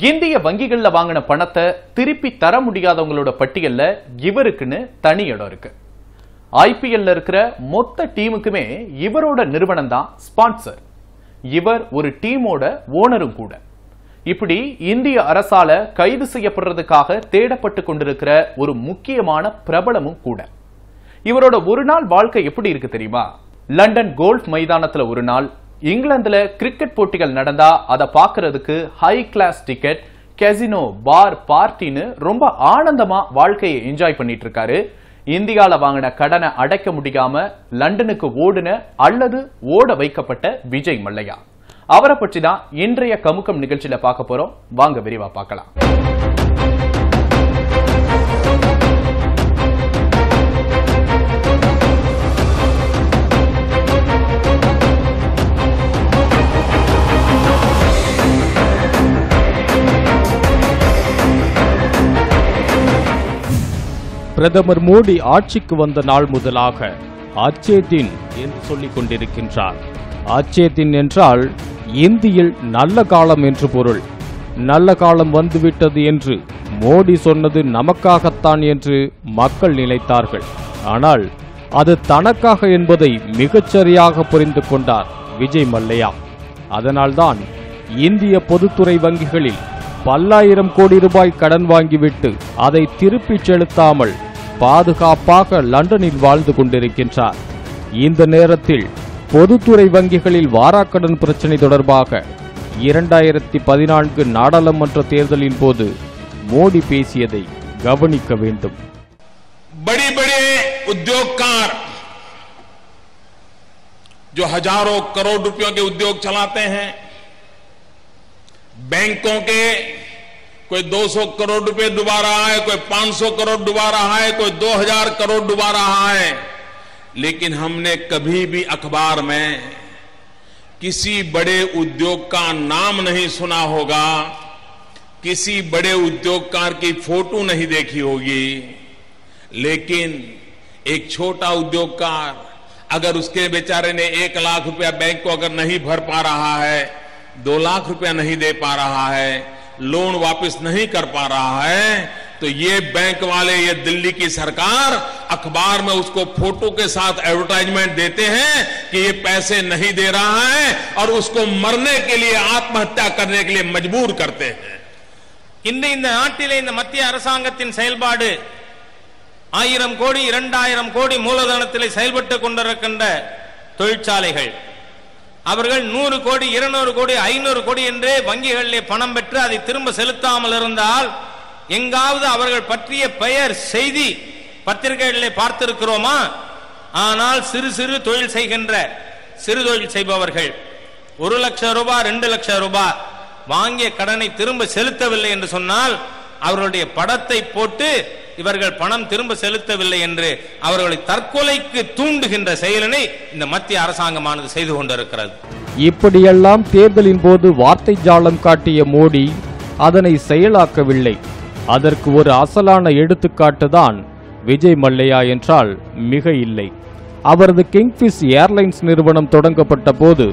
இந்திய வங்கிகள்ல வாங்கின பணத்தை திருப்பி தர முடியாதவங்களோட பட்டியல்ல இவருக்குன்னு தனி இடம் இருக்கு. ஐபிஎல்ல இருக்கிற மொத்த டீமுக்குமே இவரோட நிறுவனம் தான் ஸ்பான்சர். இவர் ஒரு டீமோட ஓனரும் கூட. இப்படி இந்திய அரசால கைது செய்யப்படுறதுக்காக தேடப்பட்டு கொண்டிருக்கிற ஒரு முக்கியமான பிரபலமும் கூட. இவரோட ஒரு நாள் வாழ்க்கை எப்படி இருக்கு தெரியுமா? லண்டன் கோல்ஃப் மைதானத்துல ஒரு நாள், இங்கிலாந்துல கிரிக்கெட் போட்டிகள் நடந்தா அதை பார்க்கறதுக்கு ஹை கிளாஸ் டிக்கெட், கசினோ, பார், பார்ட்டின்னு ரொம்ப ஆனந்தமா வாழ்க்கையை என்ஜாய் பண்ணிட்டு இருக்காரு. இந்தியால வாங்கின கடனை அடைக்க முடியாம லண்டனுக்கு ஓடுன அல்லது ஓட வைக்கப்பட்ட விஜய் மல்லையா. அவரை பற்றி தான் இன்றைய கமுக்கம் நிகழ்ச்சியில பார்க்க போறோம். வாங்க விரிவா பார்க்கலாம். பிரதமர் மோடி ஆட்சிக்கு வந்த நாள் முதலாக அச்சே தின் என்று சொல்லிக் கொண்டிருக்கின்றார். அச்சே தின் என்றால் இந்தியில் நல்ல காலம் என்று பொருள். நல்ல காலம் வந்துவிட்டது என்று மோடி சொன்னது நமக்காகத்தான் என்று மக்கள் நினைத்தார்கள். ஆனால் அது தனக்காக என்பதை மிகச்சரியாக புரிந்து கொண்டார் விஜய் மல்லையா. அதனால்தான் இந்திய பொதுத்துறை வங்கிகளில் பல்லாயிரம் கோடி ரூபாய் கடன் வாங்கிவிட்டு அதை திருப்பிச் செலுத்தாமல் பாதுகாப்பாக லண்டனில் வாழ்ந்து கொண்டிருக்கின்றார். இந்த நேரத்தில் பொதுத்துறை வங்கிகளில் வாராக்கடன் பிரச்சினை தொடர்பாக 2014 நாடாளுமன்ற தேர்தலின் போது மோடி பேசியதை கவனிக்க வேண்டும். बड़े बड़े उद्योगकार जो हजारों करोड़ रुपयों के उद्योग चलाते हैं, बैंकों के कोई 200 करोड़ रुपए डुबा रहा है, कोई 500 करोड़ डुबा रहा है, कोई 2000 करोड़ डुबा रहा है, लेकिन हमने कभी भी अखबार में किसी बड़े उद्योग का नाम नहीं सुना होगा, किसी बड़े उद्योगकार की फोटो नहीं देखी होगी. लेकिन एक छोटा उद्योगकार अगर उसके बेचारे ने 1 लाख रुपया बैंक को अगर नहीं भर पा रहा है, 2 लाख रुपया नहीं दे पा रहा है, लोन वापस नहीं कर पा रहा है, तो ये बैंक वाले, ये दिल्ली की सरकार अखबार में उसको फोटो के साथ एडवर्टाइजमेंट देते हैं कि ये पैसे नहीं दे रहा है और उसको मरने के लिए, आत्महत्या करने के लिए मजबूर करते हैं. இந்த நாட்டிலே இந்த மத்திய அரசாங்கத்தின் செயல்பாடு 1000 கோடி 2000 கோடி மூலதனத்திலே செயல்பட்டு கொண்டிருக்கின்ற தொழிற்சாலைகள், அவர்கள் 100 கோடி 200 கோடி 500 கோடி என்று வங்கிகளிலே பணம் பெற்று அதை திரும்ப செலுத்தாமல் இருந்தால் எங்காவது அவர்கள் பற்றிய பெயர் செய்தி பத்திரிகைகளிலே பார்த்திருக்கிறோமா? ஆனால் சிறு சிறு தொழில் செய்கின்ற சிறு தொழில் செய்பவர்கள் 1 லட்சம் ரூபாய் 2 லட்சம் ரூபாய் வாங்கிய கடனை திரும்ப செலுத்தவில்லை என்று சொன்னால் அவர்களுடைய படத்தை போட்டு இவர்கள் பணம் திரும்ப செலுத்தவில்லை என்று அவர்களை தற்கொலைக்கு தூண்டுகின்ற செயலினை இந்த மத்திய அரசாங்கமானது செய்து கொண்டிருக்கிறது. இப்படியெல்லாம் தேர்தலின் போது வார்த்தை ஜாலம் காட்டிய மோடி அதனை செயலாக்கவில்லை. அதற்கு ஒரு அசலான எடுத்துக்காட்டுதான் விஜய் மல்லையா என்றால் மிக இல்லை. அவரது கிங்ஃபிஷ் ஏர்லைன்ஸ் நிறுவனம் தொடங்கப்பட்ட போது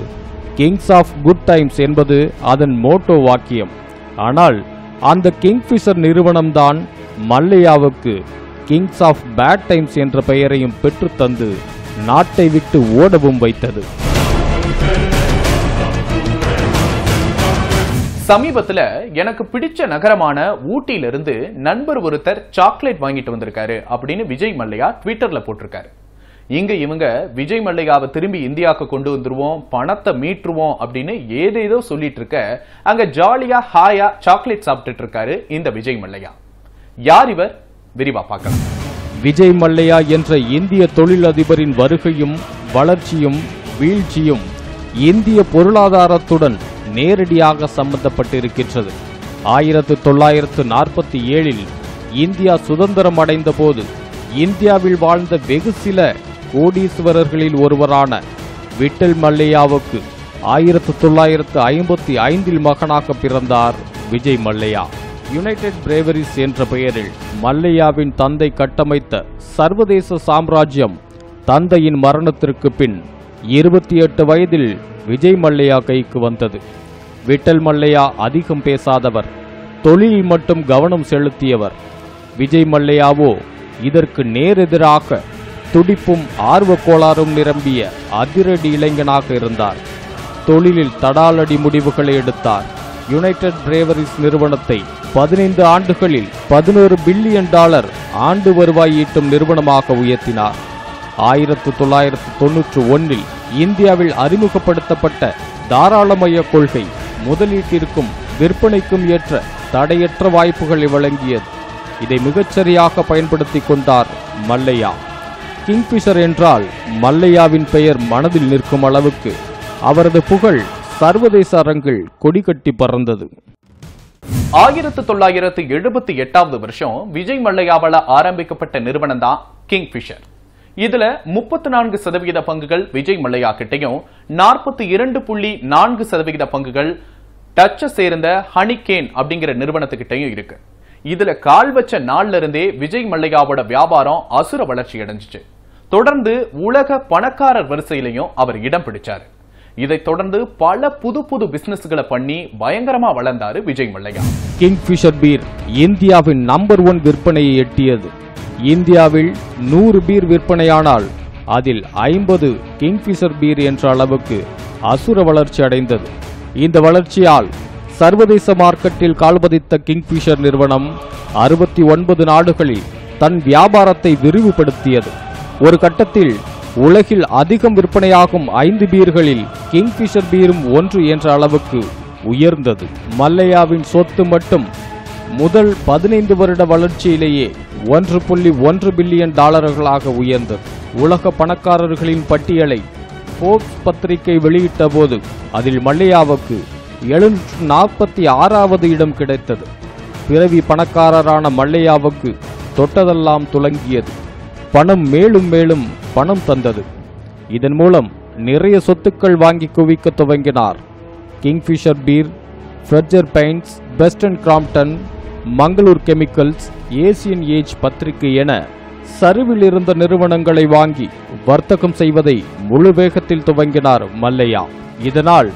கிங்ஸ் ஆஃப் குட் டைம்ஸ் என்பது அதன் மோட்டோ வாக்கியம். ஆனால் அந்த கிங்ஃபிஷர் நிறுவனம்தான் மல்லையாவுக்கு கிங்ஸ் ஆஃப் பேட் டைம்ஸ் என்ற பெயரையும் பெற்றுத்தந்து நாட்டை விட்டு ஓடவும் வைத்தது. சமீபத்துல எனக்கு பிடிச்ச நகரமான ஊட்டியிலிருந்து நண்பர் ஒருத்தர் சாக்லேட் வாங்கிட்டு வந்திருக்காரு அப்படின்னு விஜய் மல்லையா ட்விட்டர்ல போட்டிருக்காரு. இங்க இவங்க விஜய் மல்லையாவை திரும்பி இந்தியாவுக்கு கொண்டு வந்துருவோம், பணத்தை மீட்டுருவோம் அப்படின்னு ஏதேதோ சொல்லிட்டு இருக்க, அங்க ஜாலியா ஹாயா சாக்லேட் சாப்பிட்டுட்டு இருக்காரு இந்த விஜய் மல்லையா. யார் இவர்? விரிவா பார்க்கலாம். விஜய் மல்லையா என்ற இந்திய தொழிலதிபரின் வருகையும் வளர்ச்சியும் வீழ்ச்சியும் இந்திய பொருளாதாரத்துடன் நேரடியாக சம்பந்தப்பட்டிருக்கின்றது. 1947 இந்தியா சுதந்திரம் அடைந்த போது இந்தியாவில் வாழ்ந்த வெகு சில கோடீஸ்வரர்களில் ஒருவரான விட்டல் மல்லையாவுக்கு 1955 மகனாக பிறந்தார் விஜய் மல்லையா. யுனைடெட் பிரேவரிஸ் என்ற பெயரில் மல்லையாவின் தந்தை கட்டமைத்த சர்வதேச சாம்ராஜ்யம் தந்தையின் மரணத்திற்கு பின் 28 வயதில் விஜய் மல்லையா கைக்கு வந்தது. விட்டல் மல்லையா அதிகம் பேசாதவர். தொழிலில் மட்டும் கவனம் செலுத்தியவர். விஜய் மல்லையாவோ இதற்கு நேரெதிராக துடிப்பும் ஆர்வ கோளாறும் நிரம்பிய அதிரடி இளைஞனாக இருந்தார். தொழிலில் தடாலடி முடிவுகளை எடுத்தார். யுனைடெட் பிரேவரிஸ் நிறுவனத்தை 15 ஆண்டுகளில் $11 பில்லியன் ஆண்டு வருவாய் ஈட்டும் நிறுவனமாக உயர்த்தினார். 1991 இந்தியாவில் அறிமுகப்படுத்தப்பட்ட தாராளமய கொள்கை முதலீட்டிற்கும் விற்பனைக்கும் ஏற்ற தடையற்ற வாய்ப்புகளை வழங்கியது. இதை மிகச்சரியாக பயன்படுத்திக் கொண்டார் மல்லையா. கிங்ஃபிஷர் என்றால் மல்லையாவின் பெயர் மனதில் நிற்கும் அளவுக்கு அவரது புகழ் சர்வதேச அரங்கில் கொடிகட்டி பறந்தது. 1978 வருஷம் விஜய் மல்லையாவால ஆரம்பிக்கப்பட்ட நிறுவனம் தான் கிங்ஃபிஷர். இதுல 34% பங்குகள் விஜய் மல்லையா கிட்டையும் 42.4% பங்குகள் டச்சை சேர்ந்த ஹனிகேன் அப்படிங்கிற நிறுவனத்துக்கிட்டையும் இருக்கு. இதுல கால் வச்ச நாள்ல இருந்தே விஜய் மல்லையாவோட வியாபாரம் அசுர வளர்ச்சி அடைஞ்சிச்சு. தொடர்ந்து உலக பணக்காரர் வரிசையிலையும் அவர் இடம் பிடிச்சாரு. இதைத் தொடர்ந்து பல புது பிசினஸ்களை பண்ணி பயங்கரமா வளர்ந்தாரு விஜய் மல்லையா. கிங்ஃபிஷர் பீர் இந்தியாவின் நம்பர் 1 விற்பனையை எட்டியது. இந்தியாவில் 100 பீர் விற்பனையானால் அதில் 50 கிங்ஃபிஷர் பீர் என்ற அளவுக்கு அசுர வளர்ச்சி அடைந்தது. இந்த வளர்ச்சியால் சர்வதேச மார்க்கெட்டில் கால்பதித்த கிங்ஃபிஷர் நிறுவனம் 69 நாடுகளில் தன் வியாபாரத்தை விரிவுபடுத்தியது. ஒரு கட்டத்தில் உலகில் அதிகம் விற்பனையாகும் 5 பீர்களில் கிங்ஃபிஷர் பீரும் ஒன்று என்ற அளவுக்கு உயர்ந்தது. மல்லையாவின் சொத்து மட்டும் முதல் 15 வருட வளர்ச்சியிலேயே $1.1 பில்லியன் உயர்ந்தது. உலக பணக்காரர்களின் பட்டியலை ஃபோர்ப்ஸ் பத்திரிகை வெளியிட்ட போது அதில் மல்லையாவுக்கு 746வது இடம் கிடைத்தது. பிறவி பணக்காரரான மல்லையாவுக்கு தொட்டதெல்லாம் துலங்கியது. பணம் மேலும் மேலும் பணம் தந்தது. இதன் மூலம் நிறைய சொத்துக்கள் வாங்கி குவிக்க துவங்கினார். Kingfisher beer, Berger paints, best and Crompton, Mangalore chemicals, Asian age பத்திரிகை என சரிவில் இருந்த நிறுவனங்களை வாங்கி வர்த்தகம் செய்வதை முழு வேகத்தில் துவங்கினார் மல்லையா. இதனால்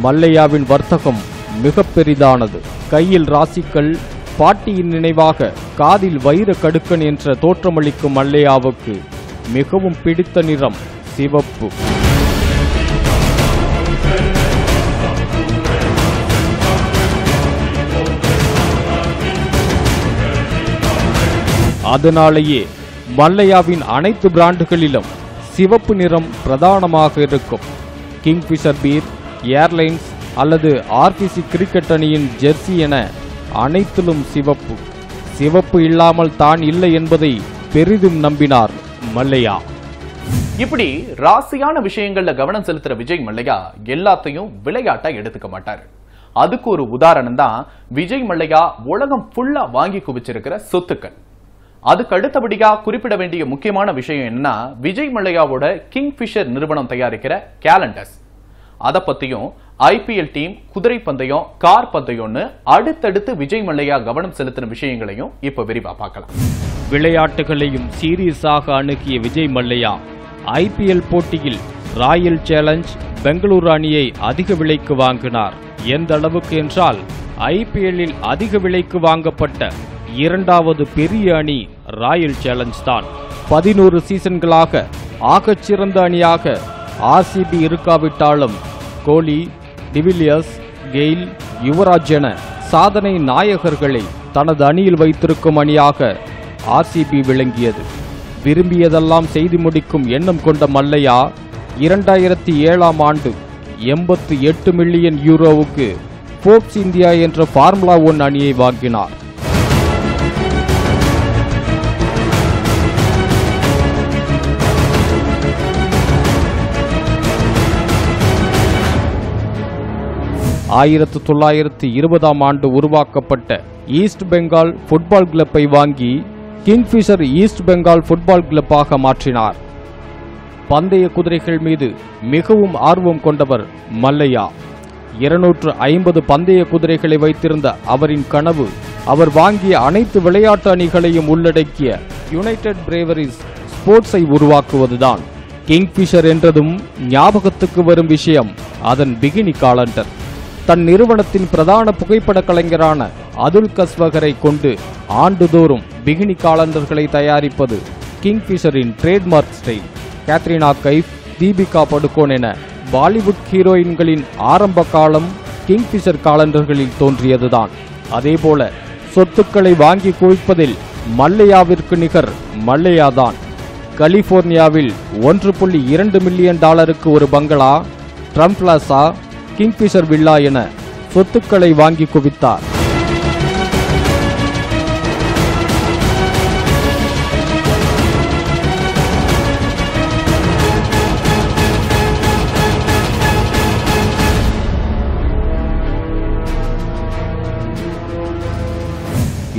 மல்லையாவின் வர்த்தகம் மிக பெரிதானது. கையில் ராசிக்கல், பாட்டியின் நினைவாக காதில் வைர கடுக்கன் என்ற தோற்றமளிக்கும் மல்லையாவுக்கு மிகவும் பிடித்த நிறம் சிவப்பு. அதனாலேயே மல்லையாவின் அனைத்து பிராண்டுகளிலும் சிவப்பு நிறம் பிரதானமாக இருக்கும். கிங்ஃபிஷர் பீர், ஏர்லைன்ஸ் அல்லது ஆர்பிசி கிரிக்கெட் அணியின் ஜெர்சி என அனைத்திலும் சிவப்பு. சிவப்பு இல்லாமல் தான் இல்லை என்பதை பெரிதும் நம்பினார் மல்லையா. இப்படி ராசியான விஷயங்கள்ல கவனம் செலுத்துற விஜய் மல்லையா எல்லாத்தையும் விளையாட்டா எடுத்துக்க மாட்டாரு. அதுக்கு ஒரு உதாரணம் தான் விஜய் மல்லையா உலகம் ஃபுல்லா வாங்கி குவிச்சிருக்கிற சொத்துக்கள். அதுக்கு அடுத்தபடியா குறிப்பிட வேண்டிய முக்கியமான விஷயம் என்னன்னா, விஜய் மல்லையாவோட கிங்ஃபிஷர் நிறுவனம் தயாரிக்கிற கேலண்டர்ஸ். அதை பத்தியும் ஐபிஎல் டீம், குதிரை பந்தயம், கார் பந்தயம்னு அடுத்தடுத்து விஜய் மல்லையா கவனம் செலுத்தின விஷயங்களையும் இப்ப விரிவா பார்க்கலாம். விளையாட்டுகளையும் சீரியஸாக அணுகிய விஜய் மல்லையா ஐபிஎல் போட்டியில் ராயல் சேலஞ்ச் பெங்களூரு அணியை அதிக விலைக்கு வாங்கினார். எந்த அளவுக்கு என்றால் ஐபிஎல்லில் அதிக விலைக்கு வாங்கப்பட்ட 2வது பெரிய அணி ராயல் சேலஞ்ச் தான். 11 சீசன்களாக ஆகச்சிறந்த அணியாக ஆர்சிபி இருக்காவிட்டாலும் கோலி, டிவிலியர்ஸ், கெயில், யுவராஜ் என சாதனை நாயகர்களை தனது அணியில் வைத்திருக்கும் அணியாக ஆர்சிபி விளங்கியது. விரும்பியதெல்லாம் செய்து முடிக்கும் எண்ணம் கொண்ட மல்லையா 2007ஆம் ஆண்டு 88 மில்லியன் யூரோவுக்கு ஃபோர்ப்ஸ் இந்தியா என்ற ஃபார்முலா 1 அணியை வாங்கினார். ஆயிரத்து 1920ஆம் ஆண்டு உருவாக்கப்பட்ட ஈஸ்ட் பெங்கால் ஃபுட்பால் கிளப்பை வாங்கி கிங்ஃபிஷர் ஈஸ்ட் பெங்கால் ஃபுட்பால் கிளப்பாக மாற்றினார். பந்தய குதிரைகள் மீது மிகவும் ஆர்வம் கொண்டவர் மல்லையா. 250 பந்தய குதிரைகளை வைத்திருந்த அவரின் கனவு அவர் வாங்கிய அனைத்து விளையாட்டு அணிகளையும் உள்ளடக்கிய யுனைடெட் பிரேவரிஸ் ஸ்போர்ட்ஸை உருவாக்குவதுதான். கிங்ஃபிஷர் என்றதும் ஞாபகத்துக்கு வரும் விஷயம் அதன் பிகினி காலண்டர். தன் நிறுவனத்தின் பிரதான புகைப்பட கலைஞரான அதுல் கஸ்வகரை கொண்டு ஆண்டுதோறும் பிகினி காலண்டர்களை தயாரிப்பது கிங்ஃபிஷரின் ட்ரேட்மார்க் ஸ்டைல். கேத்ரினா கைஃப், தீபிகா படுகோன் என பாலிவுட் ஹீரோயின்களின் ஆரம்ப காலம் கிங்ஃபிஷர் காலண்டர்களில் தோன்றியதுதான். அதேபோல சொத்துக்களை வாங்கி குவிப்பதில் மல்லையாவிற்கு நிகர் மல்லையாதான். கலிபோர்னியாவில் $1.2 மில்லியன் ஒரு பங்களா, ட்ரம்ப் பிளாசா, கிங்ஃபிஷர் வில்லா என சொத்துக்களை வாங்கி குவித்தார்.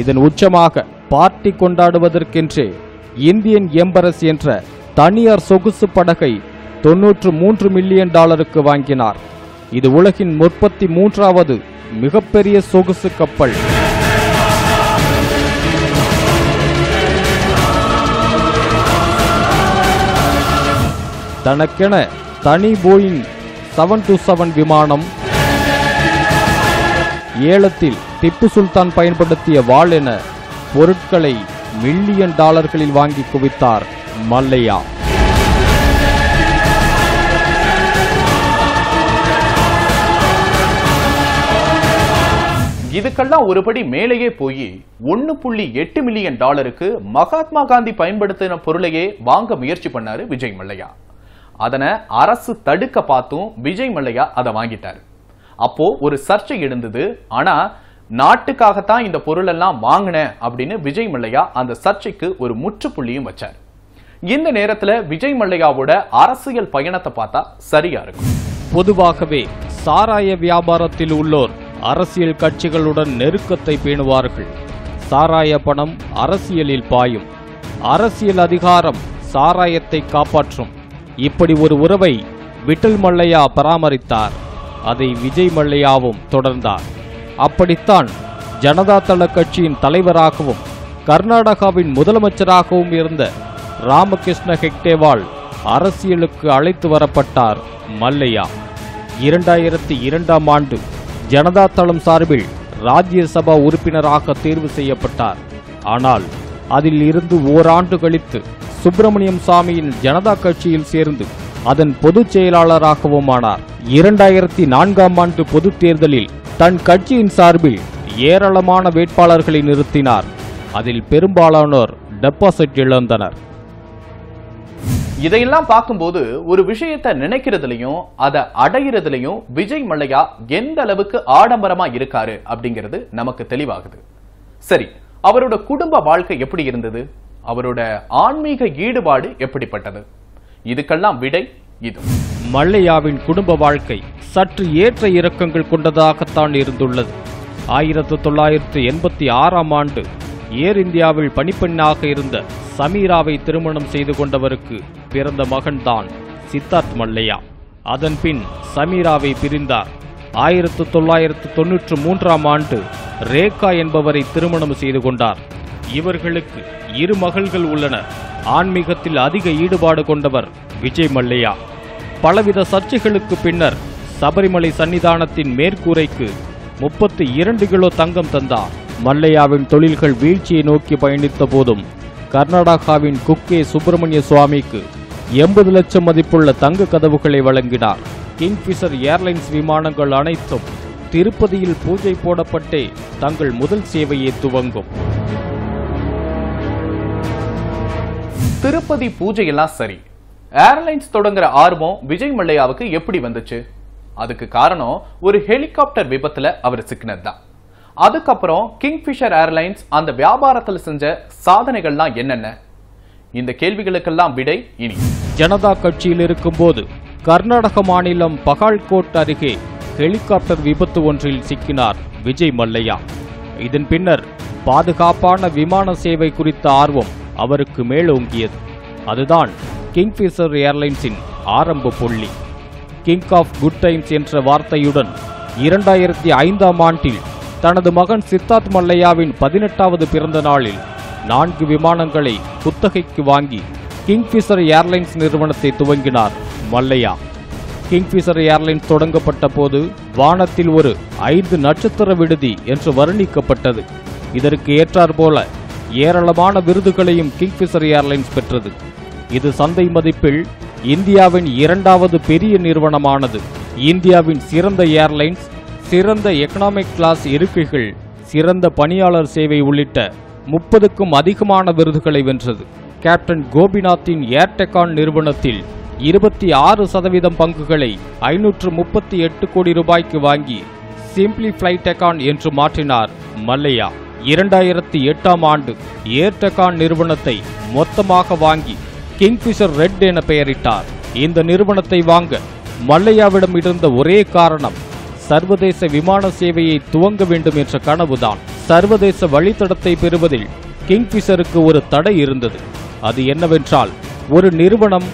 இதன் உச்சமாக பார்ட்டி கொண்டாடுவதற்கென்றே இந்தியன் எம்பரஸ் என்ற தனியார் சொகுசு படகை $93 மில்லியன் வாங்கினார். இது உலகின் 33வது மிகப்பெரிய சொகுசு கப்பல். தனக்கென தனி போயிங் 727 விமானம், ஏலத்தில் திப்பு சுல்தான் பயன்படுத்திய வாள் என பொருட்களை $1 மில்லியன் வாங்கி குவித்தார் மல்லையா. இதுக்கெல்லாம் ஒருபடி மேலேயே போய் $1.8 மில்லியன் மகாத்மா காந்தி பயன்படுத்தின பொருளையே வாங்க முயற்சி பண்ணாரு விஜய் மல்லையா. அதனை அரசு தடுக்க பார்த்தும் விஜய் மல்லையா அதை வாங்கிட்டாரு. அப்போ ஒரு சர்ச்சை எழுந்தது. ஆனா நாட்டுக்காகத்தான் இந்த பொருள் எல்லாம் வாங்கின அப்படின்னு விஜய் மல்லையா அந்த சர்ச்சைக்கு ஒரு முற்றுப்புள்ளியும் வச்சார். இந்த நேரத்துல விஜய் மல்லையாவோட அரசியல் பயணத்தை பார்த்தா சரியா இருக்கும். பொதுவாகவே சாராய வியாபாரத்தில் உள்ளோர் அரசியல் கட்சிகளுடன் நெருக்கத்தை பேணுவார்கள். சாராய பணம் அரசியலில் பாயும், அரசியல் அதிகாரம் சாராயத்தை காப்பாற்றும். இப்படி ஒரு உறவை விட்டல் மல்லையா பராமரித்தார். அதை விஜய் மல்லையாவும் தொடர்ந்தார். அப்படித்தான் ஜனதா தள கட்சியின் தலைவராகவும் கர்நாடகாவின் முதலமைச்சராகவும் இருந்த ராமகிருஷ்ண ஹெக்டேவால் அரசியலுக்கு அழைத்து வரப்பட்டார் மல்லையா. 2002ஆம் ஆண்டு ஜனதா தளம் சார்பில் ராஜ்யசபா உறுப்பினராக தேர்வு செய்யப்பட்டார். ஆனால் அதில் இருந்து ஓராண்டு கழித்து சுப்பிரமணியம் சாமியின் ஜனதா கட்சியில் சேர்ந்து அதன் பொதுச் செயலாளராகவும் ஆனார். 2004ஆம் ஆண்டு பொதுத் தேர்தலில் தன் கட்சியின் சார்பில் ஏராளமான வேட்பாளர்களை நிறுத்தினார். அதில் பெரும்பாலானோர் டெபாசிட் இழந்தனர். இதையெல்லாம் பார்க்கும்போது ஒரு விஷயத்தை நினைக்கிறதுலயும் அதை அடையிறதுலயும் விஜய் மல்லையா எந்த அளவுக்கு ஆடம்பரமா இருக்காரு அப்படிங்கிறது நமக்கு தெளிவாகுது. சரி, அவரோட குடும்ப வாழ்க்கை எப்படி இருந்தது? அவரோட ஆன்மீக ஈடுபாடு எப்படிப்பட்டது? இதுக்கெல்லாம் விடை இது. மல்லையாவின் குடும்ப வாழ்க்கை சற்று ஏற்ற இறக்கங்கள் கொண்டதாகத்தான் இருந்துள்ளது. 1986ஆம் ஆண்டு ஏர் இந்தியாவில் பணிப்பெண்ணாக இருந்த சமீராவை திருமணம் செய்து கொண்டவருக்கு பிறந்த மகன்தான் சித்தார்த் மல்லையா. அதன் பின் சமீராவை பிரிந்தார். 1993ஆம் ஆண்டு ரேகா என்பவரை திருமணம் செய்து கொண்டார். இவர்களுக்கு 2 மகள்கள் உள்ளனர். ஆன்மீகத்தில் அதிக ஈடுபாடு கொண்டவர் விஜய் மல்லையா. பலவித சர்ச்சைகளுக்கு பின்னர் சபரிமலை சன்னிதானத்தின் மேற்கூரைக்கு 32 கிலோ தங்கம் தந்தார். மல்லையாவின் தொழில்கள் வீழ்ச்சியை நோக்கி பயணித்த போதும் கர்நாடகாவின் குக்கே சுப்பிரமணிய சுவாமிக்கு 80 லட்சம் மதிப்புள்ள தங்க கதவுகளை வழங்கினார். கிங்ஃபிஷர் ஏர்லைன்ஸ் விமானங்கள் அனைத்தும் திருப்பதியில் பூஜை போடப்பட்டே தங்கள் முதல் சேவையை துவங்கும். திருப்பதி பூஜையெல்லாம் சரி, ஏர்லைன்ஸ் தொடங்குற ஆர்வம் விஜய் மல்லையாவுக்கு எப்படி வந்துச்சு? அதுக்கு காரணம் ஒரு ஹெலிகாப்டர் விபத்துல அவர் சிக்கினதுதான். அதுக்கப்புறம் கிங்ஃபிஷர் ஏர்லைன்ஸ் அந்த வியாபாரத்தில் செஞ்ச சாதனைகள்லாம் என்னென்ன? இந்த கேள்விகளுக்கெல்லாம் விடை இனி. ஜனதா கட்சியில் இருக்கும்போது கர்நாடக மாநிலம் பகால்கோட் அருகே ஹெலிகாப்டர் விபத்து ஒன்றில் சிக்கினார் விஜய் மல்லையா. இதன் பின்னர் பாதுகாப்பான விமான சேவை குறித்த ஆர்வம் அவருக்கு மேலோங்கியது. அதுதான் கிங்ஃபிஷர் ஏர்லைன்ஸின் ஆரம்ப புள்ளி. கிங் ஆஃப் குட் டைம்ஸ் என்ற வார்த்தையுடன் 2005ஆம் ஆண்டில் தனது மகன் சித்தார்த் மல்லையாவின் 18வது பிறந்த நாளில் 4 விமானங்களை குத்தகைக்கு வாங்கி கிங்ஃபிஷர் ஏர்லைன்ஸ் நிறுவனத்தை துவங்கினார் மல்லையா. கிங்ஃபிஷர் ஏர்லைன்ஸ் தொடங்கப்பட்ட போது வானத்தில் ஒரு 5 நட்சத்திர விடுதி என்று வர்ணிக்கப்பட்டது. இதற்கு ஏற்றாற்போல ஏராளமான விருதுகளையும் கிங்ஃபிஷர் ஏர்லைன்ஸ் பெற்றது. இது சந்தை மதிப்பில் இந்தியாவின் 2வது பெரிய நிறுவனமானது. இந்தியாவின் சிறந்த ஏர்லைன்ஸ், சிறந்த எக்கனாமிக் கிளாஸ் இருக்கைகள், சிறந்த பணியாளர் சேவை உள்ளிட்ட 30க்கும் அதிகமான விருதுகளை வென்றது. கேப்டன் கோபிநாத்தின் ஏர்டெக்கான் நிறுவனத்தில் 26% பங்குகளை 538 கோடி ரூபாய்க்கு வாங்கி சிம்பிளி ஃபிளைடெக்கான் என்று மாற்றினார் மல்லையா. 2008ஆம் ஆண்டு ஏர்டெக்கான் நிறுவனத்தை மொத்தமாக வாங்கி கிங்ஃபிஷர் ரெட் என பெயரிட்டார். இந்த நிறுவனத்தை வாங்க மல்லையாவிடம் இருந்த ஒரே காரணம் சர்வதேச விமான சேவையை துவங்க வேண்டும் என்ற கனவுதான். சர்வதேச வழித்தடத்தை பெறுவதில் கிங்ஃபிஷருக்கு ஒரு தடை இருந்தது. அது என்னவென்றால், ஒரு நிறுவனம்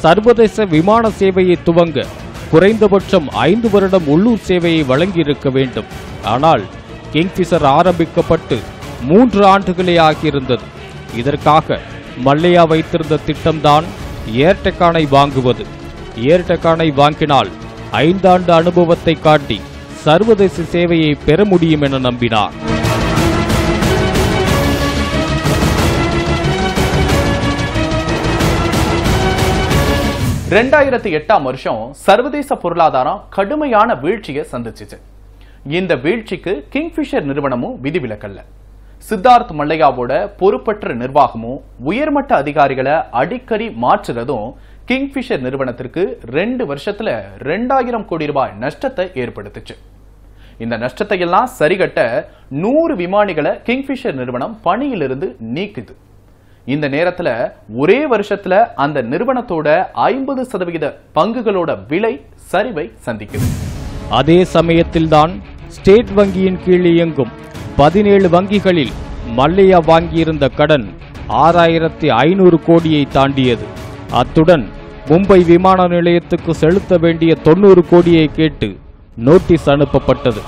சர்வதேச விமான சேவையை துவங்க குறைந்தபட்சம் 5 வருடம் உள்ளூர் சேவையை வழங்கியிருக்க வேண்டும். ஆனால் கிங்ஃபிஷர் ஆரம்பிக்கப்பட்டு 3 ஆண்டுகளே ஆகியிருந்தது. இதற்காக மல்லையா வைத்திருந்த திட்டம்தான் ஏர்டெக்கானை வாங்குவது. ஏர்டெக்கானை வாங்கினால் 5 ஆண்டு அனுபவத்தை காட்டி சர்வதேச சேவையை பெற முடியும் என நம்பினார். 2008ஆம் வருஷம் சர்வதேச பொருளாதாரம் கடுமையான வீழ்ச்சியை சந்திச்சிச்சு. இந்த வீழ்ச்சிக்கு கிங்ஃபிஷர் நிறுவனமும் விதிவிலக்கல்ல. சித்தார்த் மல்லையாவோட பொறுப்பற்ற நிர்வாகமும் உயர்மட்ட அதிகாரிகளை அடிக்கடி மாற்றுறதும் கிங்ஃபிஷர் நிறுவனத்திற்கு 2 வருஷத்துல 2000 கோடி ரூபாய் நஷ்டத்தை ஏற்படுத்துச்சு. இந்த நஷ்டத்தை எல்லாம் சரிகட்ட 100 விமானிகளை கிங்ஃபிஷர் நிறுவனம் பணியிலிருந்து நீக்குது. இந்த நேரத்துல ஒரே வருஷத்துல அந்த நிறுவனத்தோட 50% பங்குகளோட விலை சரிவை சந்திக்குது. அதே சமயத்தில்தான் ஸ்டேட் வங்கியின் கீழ் இயங்கும் 17 வங்கிகளில் மல்லையா வாங்கியிருந்த கடன் 6500 கோடியை தாண்டியது. அத்துடன் மும்பை விமான நிலையத்துக்கு செலுத்த வேண்டிய 90 கோடியை கேட்டு நோட்டீஸ் அனுப்பப்பட்டது.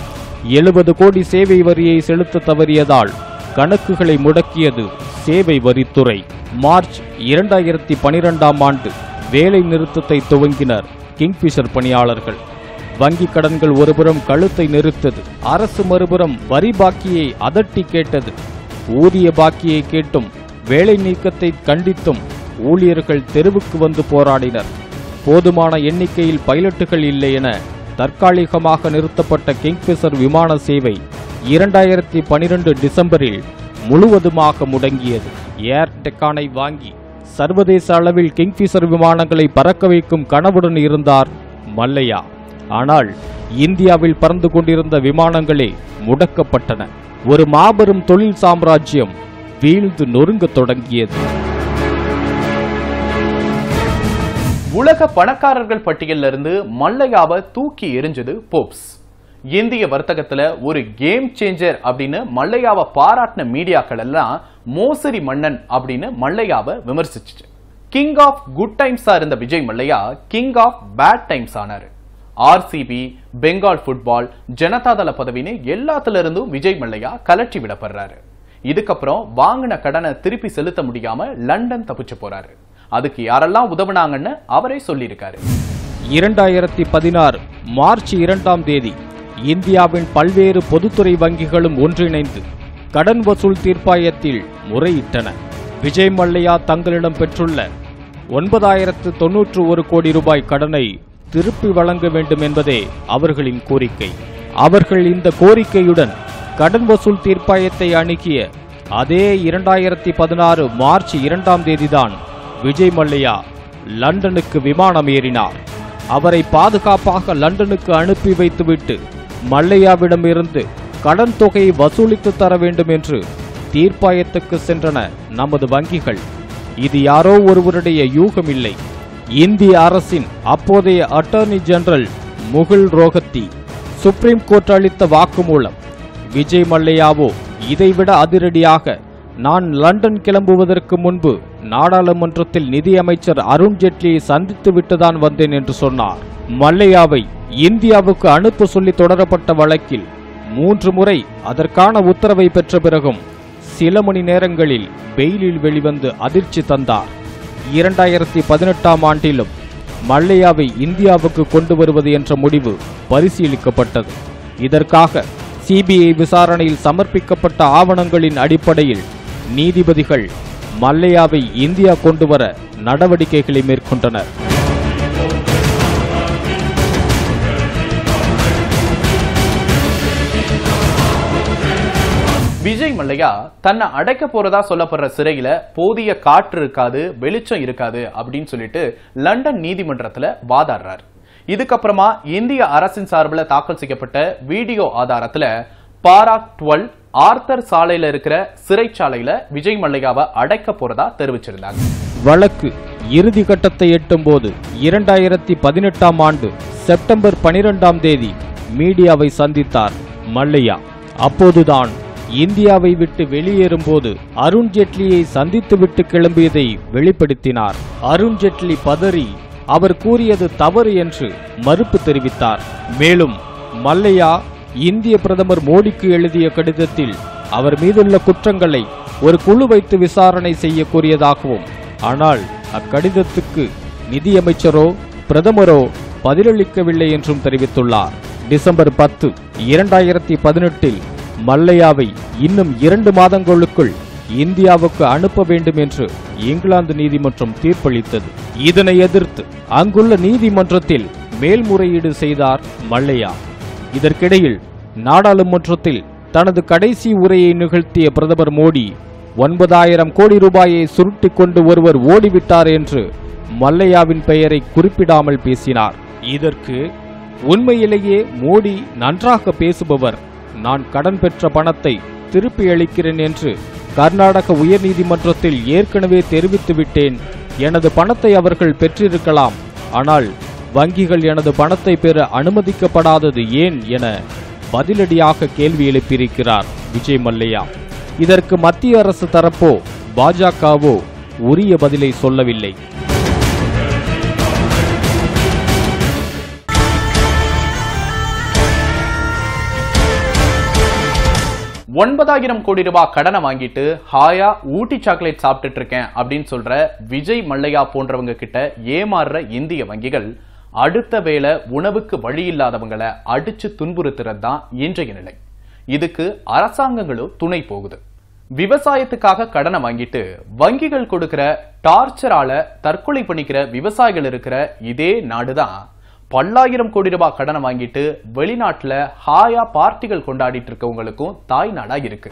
70 கோடி சேவை வரியை செலுத்த தவறியதால் கணக்குகளை முடக்கியது சேவை வரித்துறை. மார்ச் 2012ஆம் ஆண்டு வேலை நிறுத்தத்தை துவங்கினர் கிங்ஃபிஷர் பணியாளர்கள். வங்கி கடன்கள் ஒருபுறம் கழுத்தை நெரித்தது. அரசு மறுபுறம் வரி பாக்கியை அதட்டி கேட்டது. ஊதிய பாக்கியை கேட்டும் வேலை நீக்கத்தை கண்டித்தும் ஊழியர்கள் தெருவுக்கு வந்து போராடினர். போதுமான எண்ணிக்கையில் பைலட்டுகள் இல்லை என தற்காலிகமாக நிறுத்தப்பட்ட கிங்ஃபிஷர் விமான சேவை 2012 டிசம்பரில் முழுவதுமாக முடங்கியது. ஏர்டெக்கானை வாங்கி சர்வதேச அளவில் கிங்ஃபிஷர் விமானங்களை பறக்க வைக்கும் கனவுடன் இருந்தார் மல்லையா. ஆனால் இந்தியாவில் பறந்து கொண்டிருந்த விமானங்களே முடக்கப்பட்டன. ஒரு மாபெரும் தொழில் சாம்ராஜ்யம் வீழ்ந்து நொறுங்கத் தொடங்கியது. உலக பணக்காரர்கள் பட்டியலில் இருந்து மல்லையாவை தூக்கி எறிஞ்சது போப்ஸ். இந்திய வர்த்தகத்துல ஒரு கேம் சேஞ்சர் அப்படின்னு மல்லையாவை பாராட்டின மீடியாக்கள் எல்லாம் மோசடி மன்னன் அப்படின்னு மல்லையாவை விமர்சிச்சு. கிங் ஆஃப் குட் டைம்ஸா இருந்த Vijay Mallya king of bad times ஆனாரு. ஆர்சிபி, பெங்கால் ஃபுட்பால், ஜனதாதள பதவின்னு எல்லாத்துல இருந்தும் விஜய் மல்லையா கலட்டி விடப்படுறாரு. இதுக்கப்புறம் வாங்கின கடனை திருப்பி செலுத்த முடியாம லண்டன் தப்பிச்சு போறாரு. அதுக்கு யாரெல்லாம் உதவுனாங்கன்னு அவரே சொல்லியிருக்காரு. 2016 மார்ச் 2ஆம் தேதி இந்தியாவின் பல்வேறு பொதுத்துறை வங்கிகளும் ஒன்றிணைந்து கடன் வசூல் தீர்ப்பாயத்தில் முறையிட்டன. விஜய் மல்லையா தங்களிடம் பெற்றுள்ள 9091 கோடி ரூபாய் கடனை திருப்பி வழங்க வேண்டும் என்பதே அவர்களின் கோரிக்கை. அவர்கள் இந்த கோரிக்கையுடன் கடன் வசூல் தீர்ப்பாயத்தை அணுகிய அதே 2016 மார்ச் 2ஆம் தேதிதான் விஜய் மல்லையா லண்டனுக்கு விமானம் ஏறினார். அவரை பாதுகாப்பாக லண்டனுக்கு அனுப்பி வைத்துவிட்டு மல்லையாவிடமிருந்து கடன் தொகையை வசூலித்து தர வேண்டும் என்று தீர்ப்பாயத்துக்கு சென்றன நமது வங்கிகள். இது யாரோ ஒருவருடைய யூகமில்லை. இந்திய அரசின் அப்போதைய attorney general Mukul Rohatgi supreme court அளித்த வாக்குமூலம். விஜய் மல்லையாவோ இதைவிட அதிரடியாக, நான் லண்டன் கிளம்புவதற்கு முன்பு நாடாளுமன்றத்தில் நிதியமைச்சர் அருண் ஜேட்லியை சந்தித்து விட்டுதான் வந்தேன் என்று சொன்னார். மல்லையாவை இந்தியாவுக்கு அனுப்ப சொல்லி தொடரப்பட்ட வழக்கில் 3 முறை அதற்கான உத்தரவை பெற்ற பிறகும் சில மணி நேரங்களில் பெயிலில் வெளிவந்து அதிர்ச்சி தந்தார். 2018ஆம் ஆண்டிலும் மல்லையாவை இந்தியாவுக்கு கொண்டு வருவது என்ற முடிவு பரிசீலிக்கப்பட்டது. இதற்காக சிபிஐ விசாரணையில் சமர்ப்பிக்கப்பட்ட ஆவணங்களின் அடிப்படையில் நீதிபதிகள் மல்லையாவை இந்தியா கொண்டு வர நடவடிக்கைகளை மேற்கொண்டனர். விஜய் மல்லையா தன்னை அடைக்க போறதா சொல்லப்படுற சிறையில போதிய காற்று இருக்காது, வெளிச்சம் இருக்காது அப்படின்னு சொல்லிட்டு லண்டன் நீதிமன்றத்துல வாதாடுறாரு. இதுக்கப்புறமா இந்திய அரசின் சார்பில் தாக்கல் செய்யப்பட்ட வீடியோ ஆதாரத்துல பாராக் 12 ஆர்த்தர் சாலையில இருக்கிற சிறைச்சாலையில விஜய் மல்லையாவை அடைக்க போறதா தெரிவிச்சிருந்தாங்க. வழக்கு இறுதி கட்டத்தை எட்டும் போது 2018ஆம் ஆண்டு செப்டம்பர் 12ஆம் தேதி மீடியாவை சந்தித்தார் மல்லையா. அப்போதுதான் இந்தியாவை விட்டு வெளியேறும் போது அருண்ஜேட்லியை சந்தித்துவிட்டு கிளம்பியதை வெளிப்படுத்தினார். அருண்ஜேட்லி பதறி அவர் கூறியது தவறு என்று மறுப்பு தெரிவித்தார். மேலும் மல்லையா இந்திய பிரதமர் மோடிக்கு எழுதிய கடிதத்தில் அவர் மீதுள்ள குற்றங்களை ஒரு குழு வைத்து விசாரணை செய்ய கூறியதாகவும், ஆனால் அக்கடிதத்துக்கு நிதியமைச்சரோ பிரதமரோ பதிலளிக்கவில்லை என்றும் தெரிவித்துள்ளார். டிசம்பர் 10, 2018 மல்லையாவை இன்னும் 2 மாதங்களுக்குள் இந்தியாவுக்கு அனுப்ப வேண்டும் என்று இங்கிலாந்து நீதிமன்றம் தீர்ப்பளித்தது. இதனை எதிர்த்து அங்குள்ள நீதிமன்றத்தில் மேல்முறையீடு செய்தார் மல்லையா. இதற்கிடையில் நாடாளுமன்றத்தில் தனது கடைசி உரையை நிகழ்த்திய பிரதமர் மோடி 9,000 கோடி ரூபாயை சுருட்டிக் கொண்டு ஒருவர் ஓடிவிட்டார் என்று மல்லையாவின் பெயரை குறிப்பிடாமல் பேசினார். இதற்கு உண்மையிலேயே மோடி நன்றாக பேசுபவர், நான் கடன் பெற்ற பணத்தை திருப்பி அளிக்கிறேன் என்று கர்நாடக உயர்நீதிமன்றத்தில் ஏற்கனவே தெரிவித்துவிட்டேன். எனது பணத்தை அவர்கள் பெற்றிருக்கலாம், ஆனால் வங்கிகள் எனது பணத்தை பெற அனுமதிக்கப்படாதது ஏன் என பதிலடியாக கேள்வி எழுப்பியிருக்கிறார் விஜய் மல்லையா. இதற்கு மத்திய அரசு தரப்போ பாஜகவோ உரிய பதிலை சொல்லவில்லை. $9,000 கோடி கடனை வாங்கிட்டு ஹாயா ஊட்டி சாக்லேட் சாப்பிட்டுட்டு இருக்கேன் அப்படின்னு சொல்ற விஜய் மல்லையா போன்றவங்க கிட்ட ஏமாறுற இந்திய வங்கிகள் அடுத்த வேளை உணவுக்கு வழி இல்லாதவங்களை அடிச்சு துன்புறுத்துறது தான் இன்றைய நிலை. இதுக்கு அரசாங்கங்களும் துணை போகுது. விவசாயத்துக்காக கடனை வாங்கிட்டு வங்கிகள் கொடுக்கிற டார்ச்சரால தற்கொலை பண்ணிக்கிற விவசாயிகள் இருக்கிற இதே நாடுதான் பல்லாயிரம் கோடி ரூபாய் கடனை வாங்கிட்டு வெளிநாட்டுல ஹாயா பார்ட்டிகள் கொண்டாடிட்டு இருக்கவங்களுக்கும் தாய் நாடா இருக்கு.